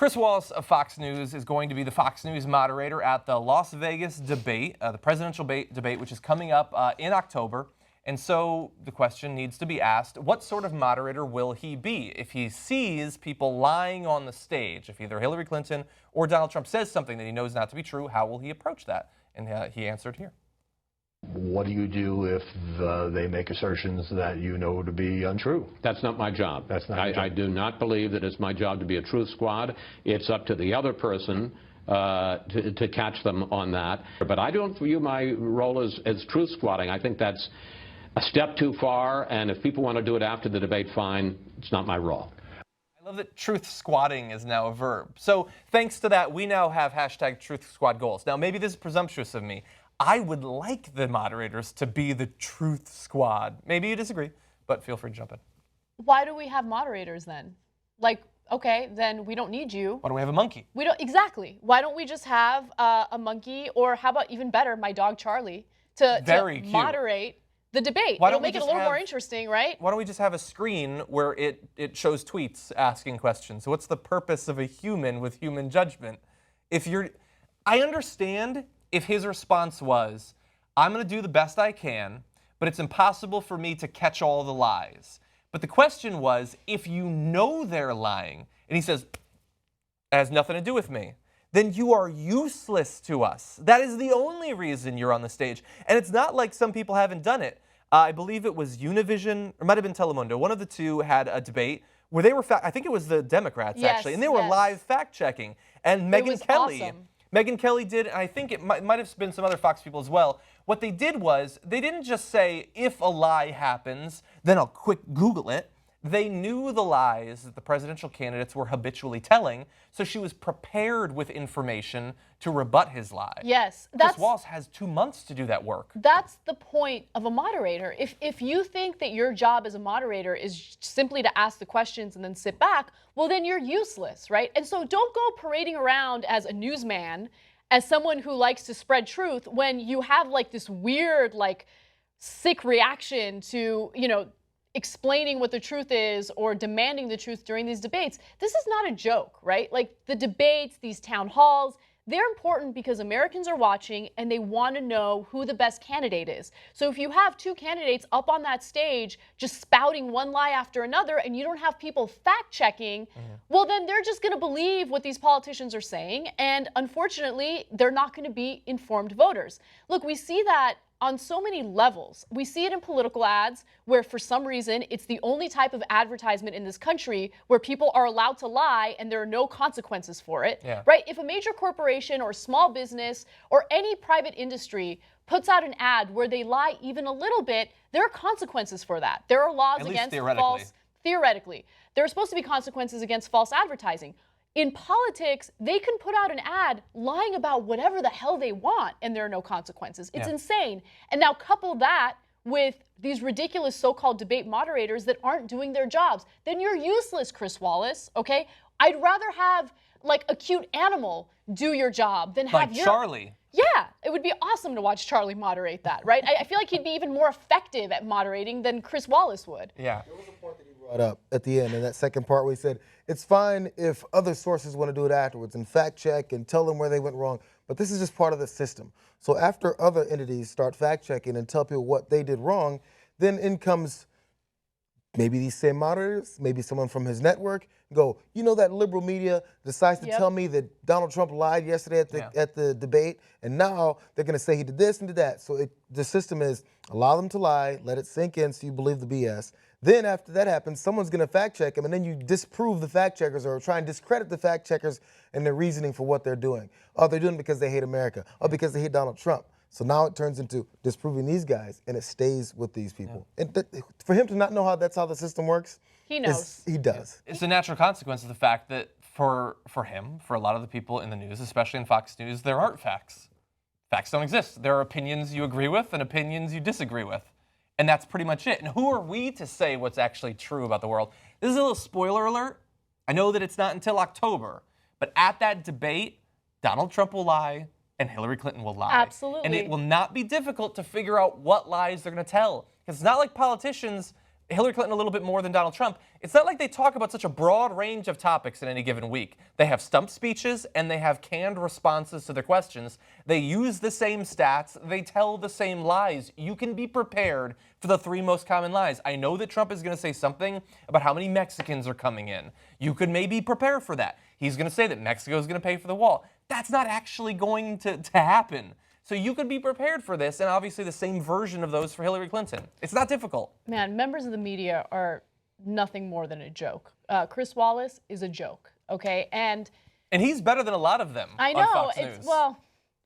Chris Wallace of Fox News is going to be the Fox News moderator at the Las Vegas debate, the presidential debate, which is coming up in October. And so the question needs to be asked, what sort of moderator will he be? If he sees people lying on the stage, if either Hillary Clinton or Donald Trump says something that he knows not to be true, how will he approach that? And he answered here. What do you do if they make assertions that you know to be untrue? That's not my job. That's not your job. I do not believe that it's my job to be a truth squad. It's up to the other person to catch them on that. But I don't view my role as truth squatting. I think that's a step too far, and if people want to do it after the debate, fine. It's not my role. I love that truth squatting is now a verb. So thanks to that, we now have hashtag truth squad goals. Now, maybe this is presumptuous of me. I would like the moderators to be the truth squad. Maybe you disagree, but feel free to jump in. Why do we have moderators then? Like, okay, then we don't need you. Why don't we have a monkey? We don't, exactly. Why don't we just have a monkey, or how about even better, my dog Charlie, to moderate the debate? It'll make it a little more interesting, right? Why don't we just have a screen where it shows tweets asking questions? What's the purpose of a human with human judgment? I understand if his response was, I'm going to do the best I can, but it's impossible for me to catch all the lies. But the question was, if you know they're lying, and he says, it has nothing to do with me, then you are useless to us. That is the only reason you're on the stage. And it's not like some people haven't done it. I believe it was Univision, or might have been Telemundo. One of the two had a debate where they were, I think it was the Democrats actually, and they were live fact checking. And Megyn Kelly. Awesome. Megyn Kelly did, and I think it might have been some other Fox people as well. What they did was, they didn't just say, if a lie happens, then I'll quick Google it. They knew the lies that the presidential candidates were habitually telling, so she was prepared with information to rebut his lie. Yes. Chris Wallace has 2 months to do that work. That's the point of a moderator. If you think that your job as a moderator is simply to ask the questions and then sit back, well, then you're useless, right? And so don't go parading around as a newsman, as someone who likes to spread truth, when you have like this weird, like, sick reaction to, explaining what the truth is or demanding the truth during these debates. This is not a joke, right? Like, the debates, these town halls, they're important because Americans are watching and they want to know who the best candidate is. So if you have two candidates up on that stage just spouting one lie after another and you don't have people fact checking, well, then they're just going to believe what these politicians are saying, and unfortunately, they're not going to be informed voters. Look, we see that on so many levels. We see it in political ads, where for some reason it's the only type of advertisement in this country where people are allowed to lie and there are no consequences for it, right? If a major corporation or small business or any private industry puts out an ad where they lie even a little bit, there are consequences for that. There are laws against false, theoretically. There are supposed to be consequences against false advertising. In politics, they can put out an ad lying about whatever the hell they want and there are no consequences. It's insane. And now couple that with these ridiculous so-called debate moderators that aren't doing their jobs. Then you're useless, Chris Wallace, okay? I'd rather have like a cute animal do your job than have Charlie. Yeah, it would be awesome to watch Charlie moderate that, right? I feel like he'd be even more effective at moderating than Chris Wallace would. Yeah. There was a point that he brought up at the end in that second part where he said, it's fine if other sources want to do it afterwards and fact check and tell them where they went wrong, but this is just part of the system. So after other entities start fact checking and tell people what they did wrong, then in comes maybe these same moderators, maybe someone from his network, go, that liberal media decides to tell me that Donald Trump lied yesterday at the debate, and now they're going to say he did this and did that. So the system is allow them to lie, let it sink in so you believe the BS. Then after that happens, someone's going to fact check them, and then you disprove the fact checkers or try and discredit the fact checkers and their reasoning for what they're doing. Oh, they're doing it because they hate America. Oh, because they hate Donald Trump. So now it turns into disproving these guys, and it stays with these people. And for him to not know that's how the system works, he knows. He does. It's a natural consequence of the fact that for him, for a lot of the people in the news, especially in Fox News, there aren't facts. Facts don't exist. There are opinions you agree with and opinions you disagree with. And that's pretty much it. And who are we to say what's actually true about the world? This is a little spoiler alert. I know that it's not until October, but at that debate, Donald Trump will lie and Hillary Clinton will lie. Absolutely. And it will not be difficult to figure out what lies they're going to tell. Because it's not like politicians, Hillary Clinton a little bit more than Donald Trump, it's not like they talk about such a broad range of topics in any given week. They have stump speeches and they have canned responses to their questions. They use the same stats. They tell the same lies. You can be prepared for the 3 most common lies. I know that Trump is going to say something about how many Mexicans are coming in. You could maybe prepare for that. He's going to say that Mexico is going to pay for the wall. That's not actually going to happen. So you could be prepared for this, and obviously the same version of those for Hillary Clinton. It's not difficult. Man, members of the media are nothing more than a joke. Chris Wallace is a joke, okay? And he's better than a lot of them I know, on Fox News. Well,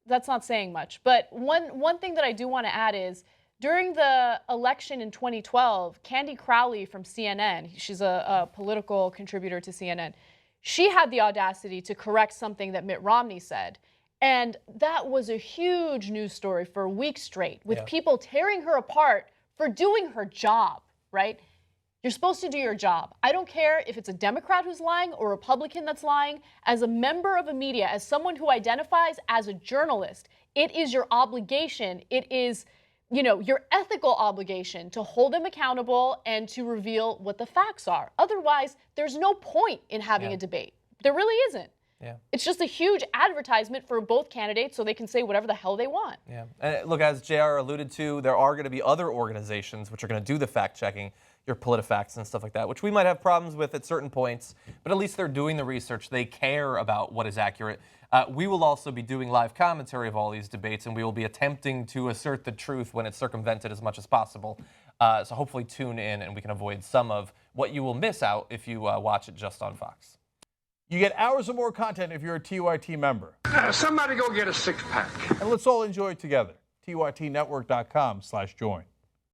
that's not saying much. But one thing that I do want to add is, during the election in 2012, Candy Crowley from CNN, she's a political contributor to CNN, she had the audacity to correct something that Mitt Romney said. And that was a huge news story for a week straight, with people tearing her apart for doing her job, right? You're supposed to do your job. I don't care if it's a Democrat who's lying or a Republican that's lying. As a member of a media, as someone who identifies as a journalist, it is your obligation. It is, your ethical obligation to hold them accountable and to reveal what the facts are. Otherwise, there's no point in having a debate. There really isn't. Yeah. It's just a huge advertisement for both candidates so they can say whatever the hell they want. Yeah. And look, as JR alluded to, there are going to be other organizations which are going to do the fact-checking, your PolitiFacts and stuff like that, which we might have problems with at certain points, but at least they're doing the research. They care about what is accurate. We will also be doing live commentary of all these debates, and we will be attempting to assert the truth when it's circumvented as much as possible. So hopefully tune in and we can avoid some of what you will miss out if you watch it just on Fox. You get hours of more content if you're a TYT member. Somebody go get a 6-pack. And let's all enjoy it together. TYTnetwork.com/join.